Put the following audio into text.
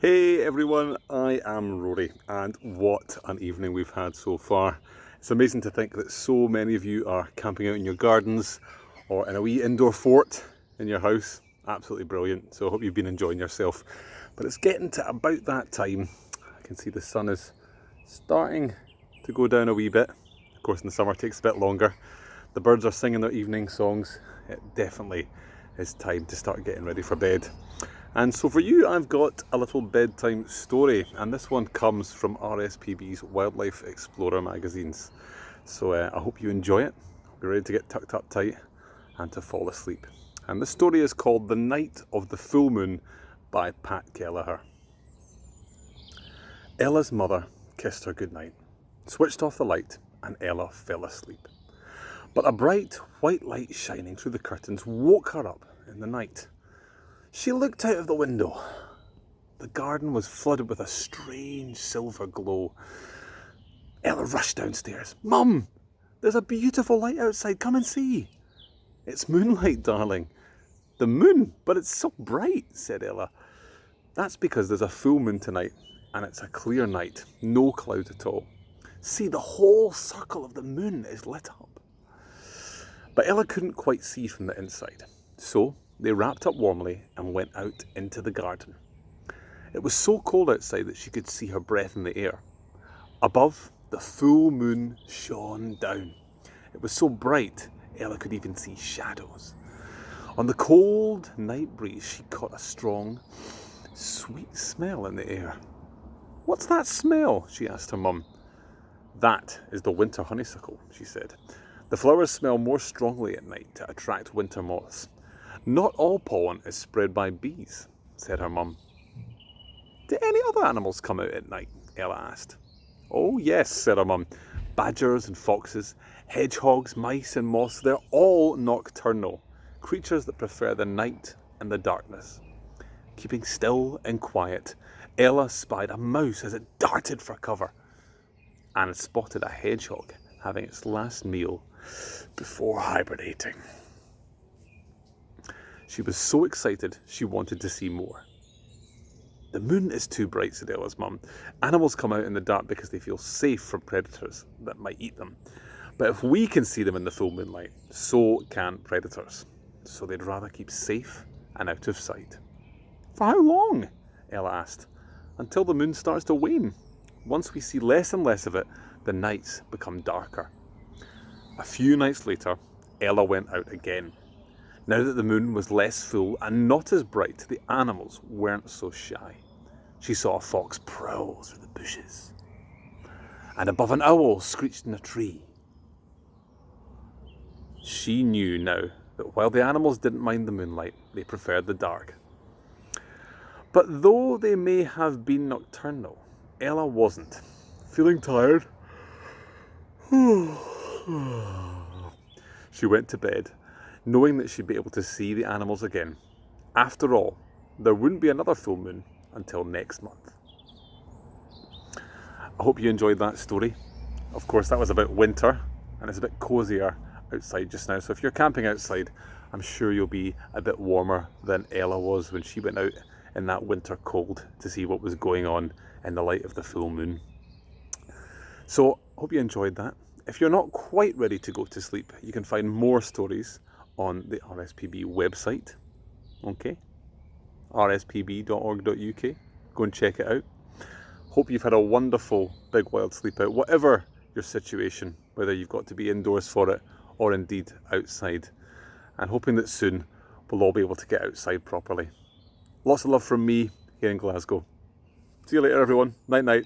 Hey everyone, I am Rory, and what an evening we've had so far. It's amazing to think that so many of you are camping out in your gardens or in a wee indoor fort in your house. Absolutely brilliant, so I hope you've been enjoying yourself. But it's getting to about that time. I can see the sun is starting to go down a wee bit. Of course in the summer it takes a bit longer. The birds are singing their evening songs. It definitely is time to start getting ready for bed. And so for you, I've got a little bedtime story, and this one comes from RSPB's Wildlife Explorer magazines. So I hope you enjoy it. Hope you're ready to get tucked up tight and to fall asleep. And this story is called The Night of the Full Moon by Pat Kelleher. Ella's mother kissed her goodnight, switched off the light, and Ella fell asleep. But a bright white light shining through the curtains woke her up in the night. She looked out of the window. The garden was flooded with a strange silver glow. Ella rushed downstairs. "Mum, there's a beautiful light outside. Come and see." "It's moonlight, darling." "The moon? But it's so bright," said Ella. "That's because there's a full moon tonight, and it's a clear night. No cloud at all. See, the whole circle of the moon is lit up." But Ella couldn't quite see from the inside. So they wrapped up warmly and went out into the garden. It was so cold outside that she could see her breath in the air. Above, the full moon shone down. It was so bright, Ella could even see shadows. On the cold night breeze, she caught a strong, sweet smell in the air. "What's that smell?" she asked her mum. "That is the winter honeysuckle," she said. "The flowers smell more strongly at night to attract winter moths. Not all pollen is spread by bees," said her mum. "Do any other animals come out at night?" Ella asked. "Oh yes," said her mum. "Badgers and foxes, hedgehogs, mice and moths, they're all nocturnal, creatures that prefer the night and the darkness." Keeping still and quiet, Ella spied a mouse as it darted for cover and spotted a hedgehog having its last meal before hibernating. She was so excited she wanted to see more. "The moon is too bright," said Ella's mum. "Animals come out in the dark because they feel safe from predators that might eat them. But if we can see them in the full moonlight, so can predators. So they'd rather keep safe and out of sight." "For how long?" Ella asked. "Until the moon starts to wane. Once we see less and less of it, the nights become darker." A few nights later, Ella went out again. Now that the moon was less full and not as bright, the animals weren't so shy. She saw a fox prowl through the bushes, and above an owl screeched in a tree. She knew now that while the animals didn't mind the moonlight, they preferred the dark. But though they may have been nocturnal, Ella wasn't. Feeling tired, she went to bed, knowing that she'd be able to see the animals again. After all, there wouldn't be another full moon until next month. I hope you enjoyed that story. Of course, that was about winter, and it's a bit cozier outside just now. So if you're camping outside, I'm sure you'll be a bit warmer than Ella was when she went out in that winter cold to see what was going on in the light of the full moon. So I hope you enjoyed that. If you're not quite ready to go to sleep, you can find more stories on the RSPB website, okay, rspb.org.uk. Go and check it out. Hope you've had a wonderful Big Wild Sleep Out, whatever your situation, whether you've got to be indoors for it or indeed outside, and hoping that soon we'll all be able to get outside properly. Lots of love from me here in Glasgow. See you later everyone. Night night.